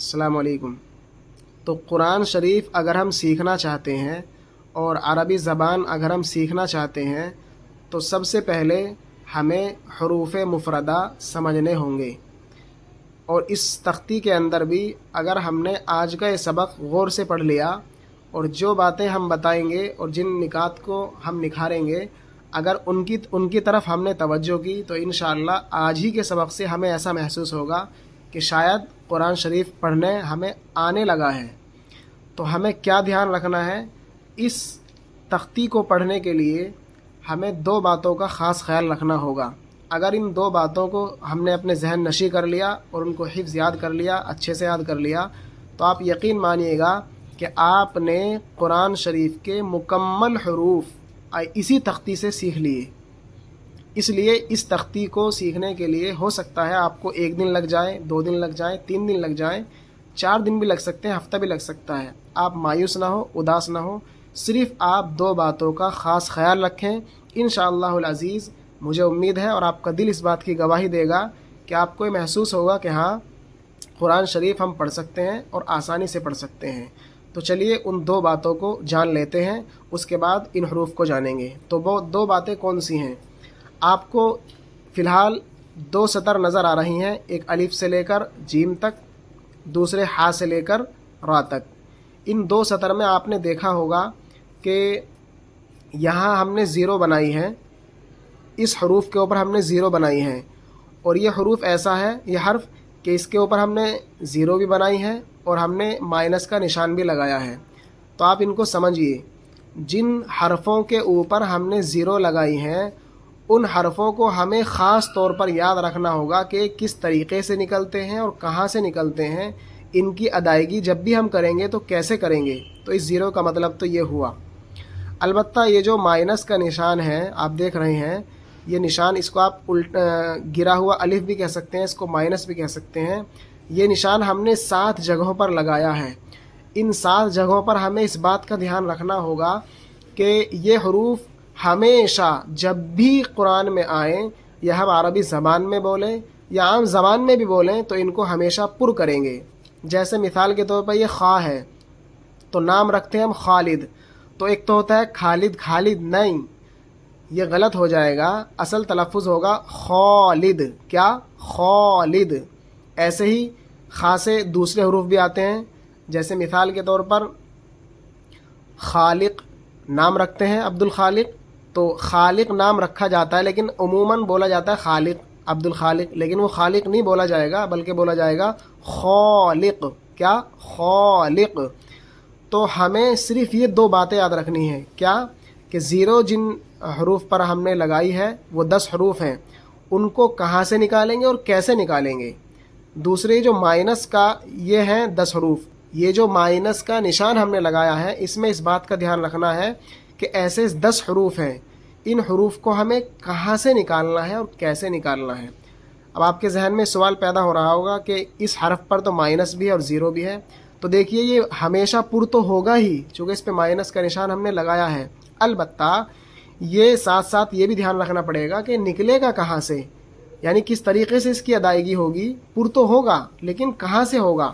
السلام علیکم۔ تو قرآن شریف اگر ہم سیکھنا چاہتے ہیں اور عربی زبان اگر ہم سیکھنا چاہتے ہیں تو سب سے پہلے ہمیں حروف مفردہ سمجھنے ہوں گے، اور اس تختی کے اندر بھی اگر ہم نے آج کا یہ سبق غور سے پڑھ لیا اور جو باتیں ہم بتائیں گے اور جن نکات کو ہم نکھاریں گے اگر ان کی طرف ہم نے توجہ کی تو انشاءاللہ آج ہی کے سبق سے ہمیں ایسا محسوس ہوگا کہ شاید قرآن شریف پڑھنے ہمیں آنے لگا ہے۔ تو ہمیں کیا دھیان رکھنا ہے؟ اس تختی کو پڑھنے کے لیے ہمیں دو باتوں کا خاص خیال رکھنا ہوگا۔ اگر ان دو باتوں کو ہم نے اپنے ذہن نشی کر لیا اور ان کو حفظ یاد کر لیا، اچھے سے یاد کر لیا، تو آپ یقین مانیے گا کہ آپ نے قرآن شریف کے مکمل حروف اسی تختی سے سیکھ لیے۔ اس لیے اس تختی کو سیکھنے کے لیے ہو سکتا ہے آپ کو 1 دن لگ جائے، 2 دن لگ جائے، 3 دن لگ جائیں، 4 دن بھی لگ سکتے ہیں، ہفتہ بھی لگ سکتا ہے۔ آپ مایوس نہ ہو، اداس نہ ہو، صرف آپ 2 باتوں کا خاص خیال رکھیں۔ انشاءاللہ العزیز مجھے امید ہے اور آپ کا دل اس بات کی گواہی دے گا کہ آپ کو یہ محسوس ہوگا کہ ہاں قرآن شریف ہم پڑھ سکتے ہیں اور آسانی سے پڑھ سکتے ہیں۔ تو چلیے ان 2 باتوں کو جان لیتے ہیں، اس کے بعد ان حروف کو جانیں گے۔ تو وہ 2 باتیں کون سی ہیں؟ آپ کو فی الحال 2 سطر نظر آ رہی ہیں، ایک الف سے لے کر جیم تک، دوسرے ہا سے لے کر را تک۔ ان 2 سطر میں آپ نے دیکھا ہوگا کہ یہاں ہم نے 0 بنائی ہے، اس حروف کے اوپر ہم نے 0 بنائی ہے، اور یہ حروف ایسا ہے، یہ حرف کہ اس کے اوپر ہم نے 0 بھی بنائی ہے اور ہم نے مائنس کا نشان بھی لگایا ہے۔ تو آپ ان کو سمجھیے، جن حرفوں کے اوپر ہم نے 0 لگائی ہیں ان حرفوں کو ہمیں خاص طور پر یاد رکھنا ہوگا کہ کس طریقے سے نکلتے ہیں اور کہاں سے نکلتے ہیں، ان کی ادائیگی جب بھی ہم کریں گے تو کیسے کریں گے۔ تو اس 0 کا مطلب تو یہ ہوا۔ البتہ یہ جو مائنس کا نشان ہے آپ دیکھ رہے ہیں، یہ نشان، اس کو آپ گرا ہوا الف بھی کہہ سکتے ہیں، اس کو مائنس بھی کہہ سکتے ہیں۔ یہ نشان ہم نے 7 جگہوں پر لگایا ہے۔ ان 7 جگہوں پر ہمیں اس بات کا دھیان رکھنا ہوگا کہ یہ حروف ہمیشہ جب بھی قرآن میں آئیں، یا ہم عربی زبان میں بولیں یا عام زبان میں بھی بولیں، تو ان کو ہمیشہ پر کریں گے۔ جیسے مثال کے طور پر یہ خا ہے تو نام رکھتے ہیں ہم خالد، تو ایک تو ہوتا ہے خالد، خالد نہیں، یہ غلط ہو جائے گا، اصل تلفظ ہوگا خالد۔ کیا؟ خالد۔ ایسے ہی خا سے دوسرے حروف بھی آتے ہیں، جیسے مثال کے طور پر خالق نام رکھتے ہیں عبد الخالق، تو خالق نام رکھا جاتا ہے لیکن عموماً بولا جاتا ہے خالق، عبد الخالق، لیکن وہ خالق نہیں بولا جائے گا بلکہ بولا جائے گا خالق۔ کیا؟ خالق۔ تو ہمیں صرف یہ 2 باتیں یاد رکھنی ہیں، کیا؟ کہ 0 جن حروف پر ہم نے لگائی ہے وہ 10 حروف ہیں، ان کو کہاں سے نکالیں گے اور کیسے نکالیں گے۔ دوسرے جو مائنس کا یہ ہیں 10 حروف، یہ جو مائنس کا نشان ہم نے لگایا ہے اس میں اس بات کا دھیان رکھنا ہے کہ ایسے 10 حروف ہیں، ان حروف کو ہمیں کہاں سے نکالنا ہے اور کیسے نکالنا ہے۔ اب آپ کے ذہن میں سوال پیدا ہو رہا ہوگا کہ اس حرف پر تو مائنس بھی ہے اور 0 بھی ہے، تو دیکھیے یہ ہمیشہ پر تو ہوگا ہی چونکہ اس پہ مائنس کا نشان ہم نے لگایا ہے۔ البتہ یہ ساتھ ساتھ یہ بھی دھیان رکھنا پڑے گا کہ نکلے گا کہاں سے، یعنی کس طریقے سے اس کی ادائیگی ہوگی۔ پر تو ہوگا لیکن کہاں سے ہوگا۔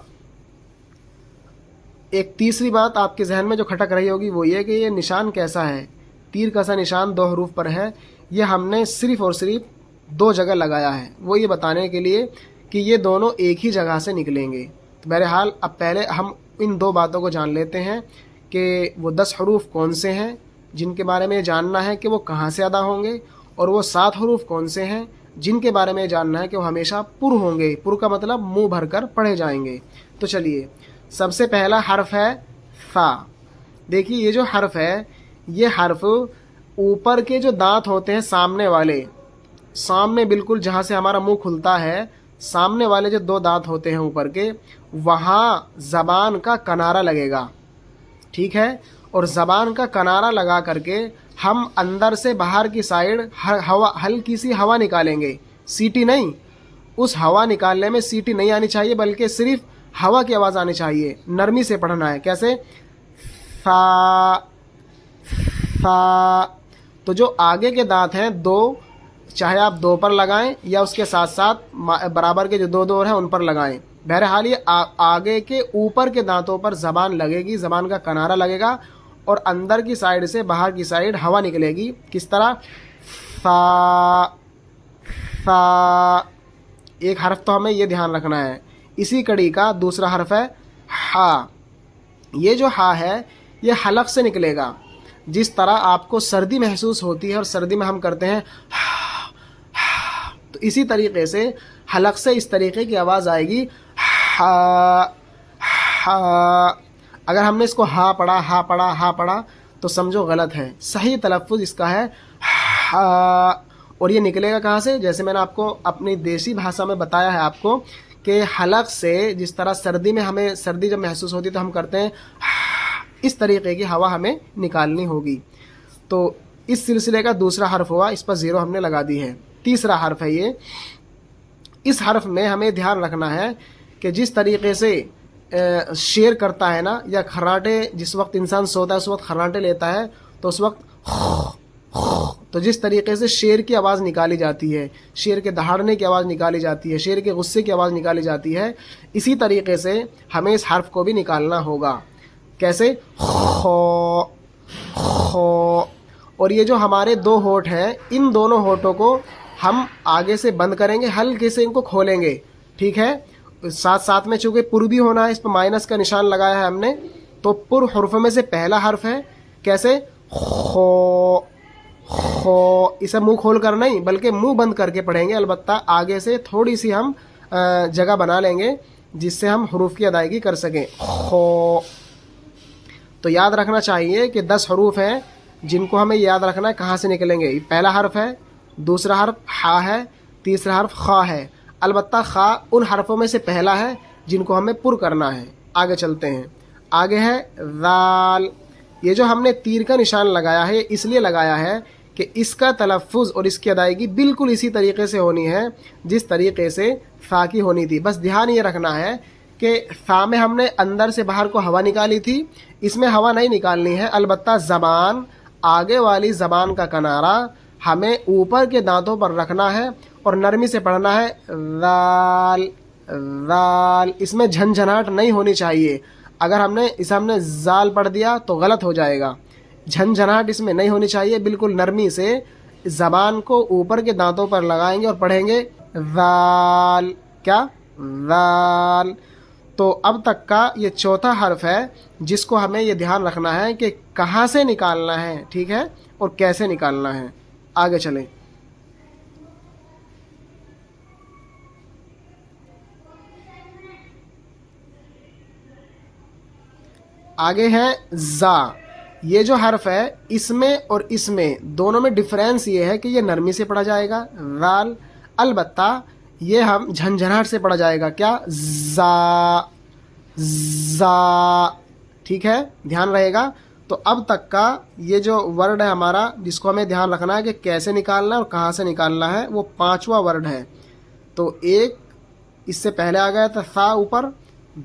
ایک تیسری بات آپ کے ذہن میں جو کھٹک رہی ہوگی وہ یہ کہ یہ نشان کیسا ہے، تیر کا سا نشان 2 حروف پر ہے، یہ ہم نے صرف اور صرف 2 جگہ لگایا ہے، وہ یہ بتانے کے لیے کہ یہ دونوں ایک ہی جگہ سے نکلیں گے۔ تو بہرحال اب پہلے ہم ان 2 باتوں کو جان لیتے ہیں کہ وہ 10 حروف کون سے ہیں جن کے بارے میں جاننا ہے کہ وہ کہاں سے ادا ہوں گے، اور وہ 7 حروف کون سے ہیں جن کے بارے میں جاننا ہے کہ وہ ہمیشہ پر ہوں گے۔ پر کا مطلب منہ بھر کر پڑھے جائیں گے۔ تو چلیے، سب سے پہلا حرف ہے فا۔ دیکھیے یہ جو حرف ہے، یہ حرف اوپر کے جو دانت ہوتے ہیں سامنے والے، سامنے بالکل جہاں سے ہمارا منہ کھلتا ہے، سامنے والے جو 2 دانت ہوتے ہیں اوپر کے، وہاں زبان کا کنارہ لگے گا، ٹھیک ہے؟ اور زبان کا کنارہ لگا کر کے ہم اندر سے باہر کی سائیڈ ہلکی سی ہوا نکالیں گے، سیٹی نہیں۔ اس ہوا نکالنے میں سیٹی نہیں آنی چاہیے بلکہ صرف ہوا کی آواز آنی چاہیے، نرمی سے پڑھنا ہے۔ کیسے؟ فا فا۔ تو جو آگے کے دانت ہیں 2، چاہے آپ 2 پر لگائیں یا اس کے ساتھ ساتھ برابر کے جو 2 ہیں ان پر لگائیں، بہرحال یہ آگے کے اوپر کے دانتوں پر زبان لگے گی، زبان کا کنارہ لگے گا اور اندر کی سائڈ سے باہر کی سائڈ ہوا نکلے گی. کس طرح؟ فا فا. ایک حرف تو ہمیں یہ دھیان رکھنا ہے. اسی کڑی کا دوسرا حرف ہے ہا. یہ جو ہا ہے یہ حلق سے نکلے گا. جس طرح آپ کو سردی محسوس ہوتی ہے اور سردی میں ہم کرتے ہیں تو اسی طریقے سے حلق سے اس طریقے کی آواز آئے گی ہا ہا. اگر ہم نے اس کو ہا پڑھا تو سمجھو غلط ہے. صحیح تلفظ اس کا ہے ہا. اور یہ نکلے گا کہاں سے؟ جیسے میں نے آپ کو اپنی دیسی بھاشا میں بتایا ہے آپ کو کہ حلق سے، جس طرح سردی میں ہمیں سردی جب محسوس ہوتی ہے تو ہم کرتے ہیں اس طریقے کی ہوا ہمیں نکالنی ہوگی. تو اس سلسلے کا دوسرا حرف ہوا، اس پر 0 ہم نے لگا دی ہے. تیسرا حرف ہے یہ. اس حرف میں ہمیں دھیان رکھنا ہے کہ جس طریقے سے شیر کرتا ہے نا، یا خراٹے، جس وقت انسان سوتا ہے اس وقت خراٹے لیتا ہے تو اس وقت تو جس طریقے سے شیر کی آواز نکالی جاتی ہے، شیر کے دہاڑنے کی آواز نکالی جاتی ہے، شیر کے غصے کی آواز نکالی جاتی ہے، اسی طریقے سے ہمیں اس حرف کو بھی نکالنا ہوگا. کیسے؟ خو خو. اور یہ جو ہمارے 2 ہونٹ ہیں، ان دونوں ہونٹوں کو ہم آگے سے بند کریں گے، ہلکے سے ان کو کھولیں گے. ٹھیک ہے؟ ساتھ میں چونکہ پر بھی ہونا ہے، اس پہ مائنس کا نشان لگایا ہے ہم نے، تو پر حرف میں سے پہلا حرف ہے. کیسے؟ خو خو. اسے منہ کھول کر نہیں بلکہ منہ بند کر کے پڑھیں گے. البتہ آگے سے تھوڑی سی ہم جگہ بنا لیں گے جس سے ہم حروف کی ادائیگی کر سکیں. خو. تو یاد رکھنا چاہیے کہ 10 حروف ہیں جن کو ہمیں یاد رکھنا ہے کہاں سے نکلیں گے. پہلا حرف ہے، دوسرا حرف ہا ہے، تیسرا حرف خا ہے. البتہ خا ان حرفوں میں سے پہلا ہے جن کو ہمیں پر کرنا ہے. آگے چلتے ہیں. آگے ہے ذال. یہ جو ہم نے تیر کا نشان لگایا ہے اس لیے لگایا ہے کہ اس کا تلفظ اور اس کی ادائیگی بالکل اسی طریقے سے ہونی ہے جس طریقے سے فا کی ہونی تھی. بس دھیان یہ رکھنا ہے کہ فا میں ہم نے اندر سے باہر کو ہوا نکالی تھی، اس میں ہوا نہیں نکالنی ہے. البتہ زبان، آگے والی زبان کا کنارہ ہمیں اوپر کے دانتوں پر رکھنا ہے اور نرمی سے پڑھنا ہے. ذال ذال. اس میں جھنجھناہٹ نہیں ہونی چاہیے. اگر ہم نے زال پڑھ دیا تو غلط ہو جائے گا. جھنجھناہٹ اس میں نہیں ہونی چاہیے. بالکل نرمی سے زبان کو اوپر کے دانتوں پر لگائیں گے اور پڑھیں گے ذال. کیا؟ ذال. تو اب تک کا یہ چوتھا حرف ہے جس کو ہمیں یہ دھیان رکھنا ہے کہ کہاں سے نکالنا ہے. ٹھیک ہے؟ اور کیسے نکالنا ہے. آگے چلیں. آگے ہے زا. یہ جو حرف ہے اس میں اور اس میں دونوں میں ڈفرینس یہ ہے کہ یہ نرمی سے پڑھا جائے گا ذال، البتہ یہ ہم جھنجھناہٹ سے پڑھا جائے گا. کیا؟ زا زا. ٹھیک ہے؟ دھیان رہے گا. تو اب تک کا یہ جو ورڈ ہے ہمارا جس کو ہمیں دھیان رکھنا ہے کہ کیسے نکالنا ہے اور کہاں سے نکالنا ہے، وہ 5واں ورڈ ہے. تو ایک اس سے پہلے آ گیا تھا ثا اوپر،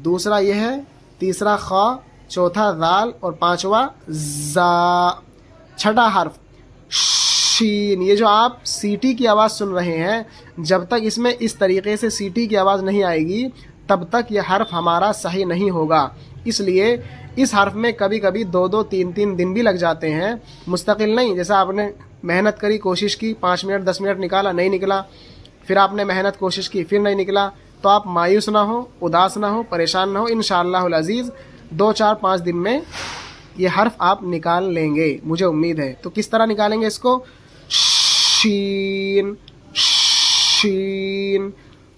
دوسرا یہ ہے، تیسرا خا، چوتھا ذال اور 5واں زا. چھٹا حرف شین. یہ جو آپ سیٹی کی آواز سن رہے ہیں، جب تک اس میں اس طریقے سے سیٹی کی آواز نہیں آئے گی تب تک یہ حرف ہمارا صحیح نہیں ہوگا. اس لیے اس حرف میں کبھی کبھی 2 3 دن بھی لگ جاتے ہیں، مستقل نہیں. جیسا آپ نے محنت کری، کوشش کی، 5 منٹ 10 منٹ نکالا، نہیں نکلا، پھر آپ نے محنت کوشش کی، پھر نہیں نکلا، تو آپ مایوس نہ ہو، اداس نہ ہو، پریشان نہ ہو. انشاءاللہ العزیز 2 4 5 دن میں یہ حرف آپ نکال لیں گے، مجھے امید ہے. تو کس طرح نکالیں گے اس کو؟ شین شین.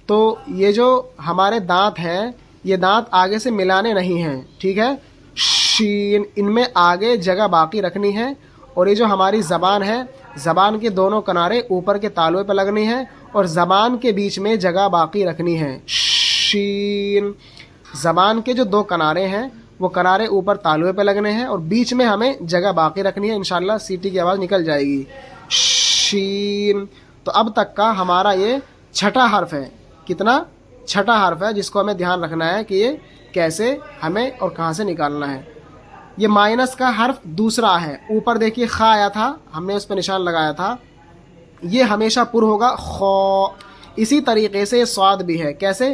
تو یہ جو ہمارے دانت ہیں یہ دانت آگے سے ملانے نہیں ہیں. ٹھیک ہے؟ شین. ان میں آگے جگہ باقی رکھنی ہے. اور یہ جو ہماری زبان ہے، زبان کے دونوں کنارے اوپر کے تالوے پہ لگنی ہے اور زبان کے بیچ میں جگہ باقی رکھنی ہے. شین. زبان کے جو 2 کنارے ہیں وہ کنارے اوپر تالوے پہ لگنے ہیں اور بیچ میں ہمیں جگہ باقی رکھنی ہے. انشاءاللہ سیٹی کی آواز نکل جائے گی. شین. تو اب تک کا ہمارا یہ چھٹا حرف ہے. کتنا؟ چھٹا حرف ہے جس کو ہمیں دھیان رکھنا ہے کہ یہ کیسے ہمیں اور کہاں سے نکالنا ہے. یہ مائنس کا حرف دوسرا ہے. اوپر دیکھیے خا آیا تھا، ہم نے اس پہ نشان لگایا تھا، یہ ہمیشہ پر ہوگا خو. اسی طریقے سے صاد بھی ہے. کیسے؟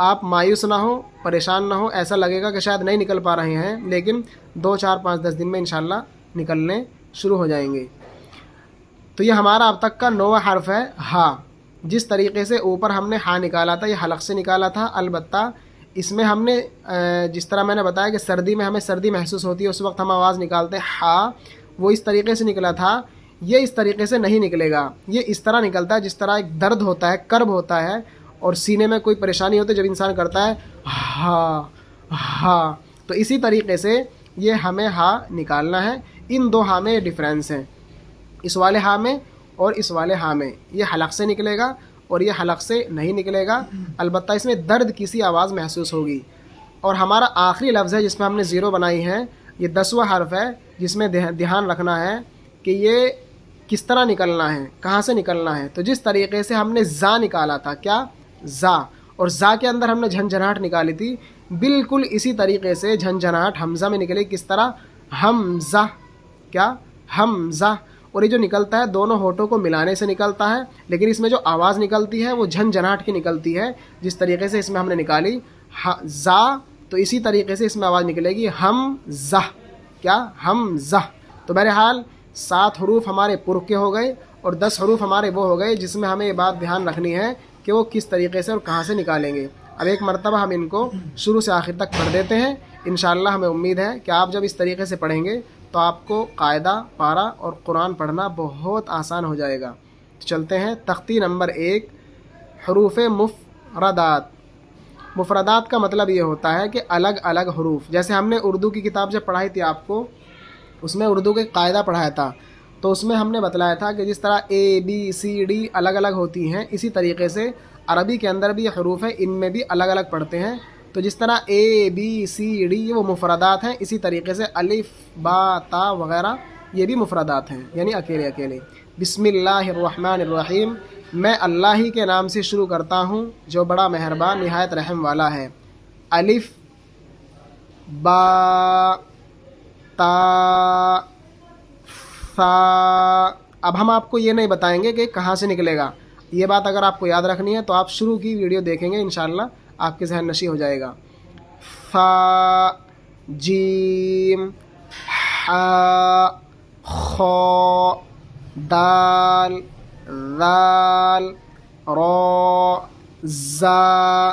آپ مایوس نہ ہو، پریشان نہ ہو، ایسا لگے گا کہ شاید نہیں نکل پا رہے ہیں، لیکن 2 4 5 10 دن میں انشاءاللہ نکلنے شروع ہو جائیں گے۔ تو یہ ہمارا اب تک کا 9واں حرف ہے ہا۔ جس طریقے سے اوپر ہم نے ہا نکالا تھا، یہ حلق سے نکالا تھا، البتہ اس میں ہم نے جس طرح میں نے بتایا کہ سردی میں ہمیں سردی محسوس ہوتی ہے، اس وقت ہم آواز نکالتے ہیں ہا، وہ اس طریقے سے نکلا تھا۔ یہ اس طریقے سے نہیں نکلے گا، یہ اس طرح نکلتا ہے جس طرح ایک درد ہوتا ہے، کرب ہوتا ہے، اور سینے میں کوئی پریشانی ہوتی ہے جب انسان کرتا ہے ہا ہا، تو اسی طریقے سے یہ ہمیں ہا نکالنا ہے۔ ان 2 ہا میں ڈفرینس ہے، اس والے ہا میں اور اس والے ہا میں۔ یہ حلق سے نکلے گا اور یہ حلق سے نہیں نکلے گا، البتہ اس میں درد کی سی آواز محسوس ہوگی۔ اور ہمارا آخری لفظ ہے جس میں ہم نے 0 بنائی ہے، یہ 10واں حرف ہے جس میں دھیان رکھنا ہے کہ یہ کس طرح نکلنا ہے، کہاں سے نکلنا ہے۔ تو جس طریقے سے ہم نے زا نکالا تھا، کیا زا، اور زا کے اندر ہم نے جھنجھناہٹ نکالی تھی، بالکل اسی طریقے سے جھنجھناہٹ حمزہ میں نکلے، کس طرح حمزہ، کیا حمزہ، اور یہ جو نکلتا ہے دونوں ہونٹوں کو ملانے سے نکلتا ہے، لیکن اس میں جو آواز نکلتی ہے وہ جھنجھناہٹ کی نکلتی ہے۔ جس طریقے سے اس میں ہم نے نکالی زا، تو اسی طریقے سے اس میں آواز نکلے گی حمزہ، کیا حمزہ۔ تو بہرحال 7 حروف ہمارے پر کے ہو گئے اور 10 حروف ہمارے وہ ہو گئے جس میں ہمیں یہ بات دھیان رکھنی ہے کہ وہ کس طریقے سے اور کہاں سے نکالیں گے۔ اب ایک مرتبہ ہم ان کو شروع سے آخر تک پڑھ دیتے ہیں، انشاءاللہ ہمیں امید ہے کہ آپ جب اس طریقے سے پڑھیں گے تو آپ کو قاعدہ، پارہ اور قرآن پڑھنا بہت آسان ہو جائے گا۔ تو چلتے ہیں تختی نمبر 1، حروف مفردات۔ مفردات کا مطلب یہ ہوتا ہے کہ الگ الگ حروف، جیسے ہم نے اردو کی کتاب جب پڑھائی تھی آپ کو، اس میں اردو کے قاعدہ پڑھایا تھا، تو اس میں ہم نے بتلایا تھا کہ جس طرح اے بی سی ڈی الگ الگ ہوتی ہیں، اسی طریقے سے عربی کے اندر بھی یہ حروف ہیں، ان میں بھی الگ الگ پڑھتے ہیں۔ تو جس طرح اے بی سی ڈی یہ وہ مفردات ہیں، اسی طریقے سے الف با تا وغیرہ یہ بھی مفردات ہیں، یعنی اکیلے اکیلے۔ بسم اللہ الرحمن الرحیم، میں اللہ ہی کے نام سے شروع کرتا ہوں جو بڑا مہربان نہایت رحم والا ہے۔ الف با تا ثا۔ اب ہم آپ کو یہ نہیں بتائیں گے کہ کہاں سے نکلے گا، یہ بات اگر آپ کو یاد رکھنی ہے تو آپ شروع کی ویڈیو دیکھیں گے، انشاءاللہ آپ کے ذہن نشی ہو جائے گا۔ فا جیم حا خا دال ذال را زا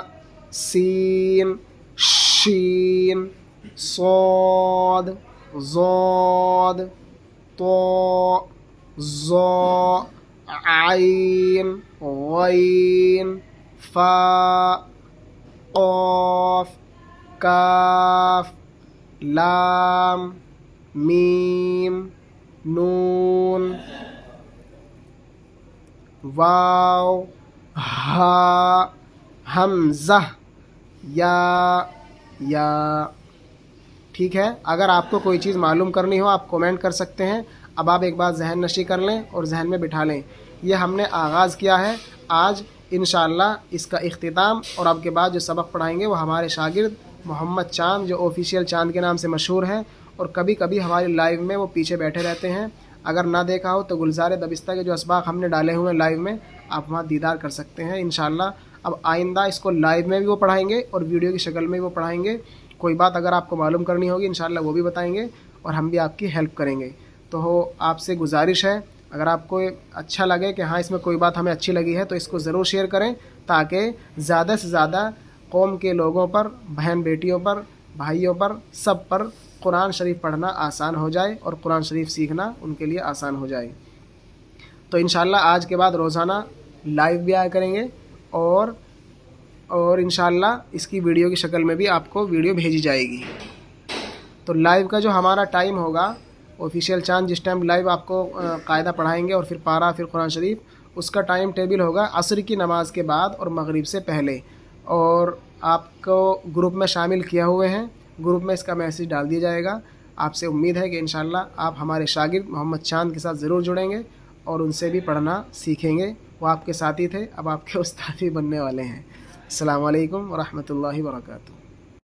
سین شین صاد ضاد طا ظا عین غین فا قاف کاف لام میم نون واو ہا حمزہ یا۔ ٹھیک ہے، اگر آپ کو کوئی چیز معلوم کرنی ہو آپ کومنٹ کر سکتے ہیں۔ اب آپ ایک بات ذہن نشی کر لیں اور ذہن میں بٹھا لیں، یہ ہم نے آغاز کیا ہے، آج انشاءاللہ اس کا اختتام، اور اب کے بعد جو سبق پڑھائیں گے وہ ہمارے شاگرد محمد چاند، جو آفیشیل چاند کے نام سے مشہور ہیں، اور کبھی کبھی ہماری لائیو میں وہ پیچھے بیٹھے رہتے ہیں۔ اگر نہ دیکھا ہو تو گلزار دبستہ کے جو اسباق ہم نے ڈالے ہوئے ہیں لائیو میں، آپ وہاں دیدار کر سکتے ہیں انشاءاللہ۔ اب آئندہ اس کو لائیو میں بھی وہ پڑھائیں گے اور ویڈیو کی شکل میں بھی وہ پڑھائیں گے۔ کوئی بات اگر آپ کو معلوم کرنی ہوگی انشاءاللہ وہ بھی بتائیں گے اور ہم بھی آپ کی ہیلپ کریں گے۔ تو آپ سے گزارش ہے، اگر آپ کو اچھا لگے کہ ہاں اس میں کوئی بات ہمیں اچھی لگی ہے تو اس کو ضرور شیئر کریں، تاکہ زیادہ سے زیادہ قوم کے لوگوں پر، بہن بیٹیوں پر، بھائیوں پر، سب پر قرآن شریف پڑھنا آسان ہو جائے اور قرآن شریف سیکھنا ان کے لیے آسان ہو جائے۔ تو انشاءاللہ آج کے بعد روزانہ لائیو بھی آیا کریں گے، اور انشاءاللہ اس کی ویڈیو کی شکل میں بھی آپ کو ویڈیو بھیجی جائے گی۔ تو لائیو کا جو ہمارا ٹائم ہوگا، آفیشیل چاند جس ٹائم لائیو آپ کو قاعدہ پڑھائیں گے اور پھر پارہ، پھر قرآن شریف، اس کا ٹائم ٹیبل ہوگا عصر کی نماز کے بعد اور مغرب سے پہلے، اور آپ کو گروپ میں شامل کیا ہوئے ہیں، گروپ میں اس کا میسیج ڈال دیا جائے گا۔ آپ سے امید ہے کہ انشاءاللہ آپ ہمارے شاگرد محمد چاند کے ساتھ ضرور جڑیں گے اور ان سے بھی پڑھنا سیکھیں گے۔ وہ آپ کے ساتھی تھے، اب آپ کے استاد بھی بننے والے ہیں۔ السلام علیکم ورحمۃ اللہ وبرکاتہ۔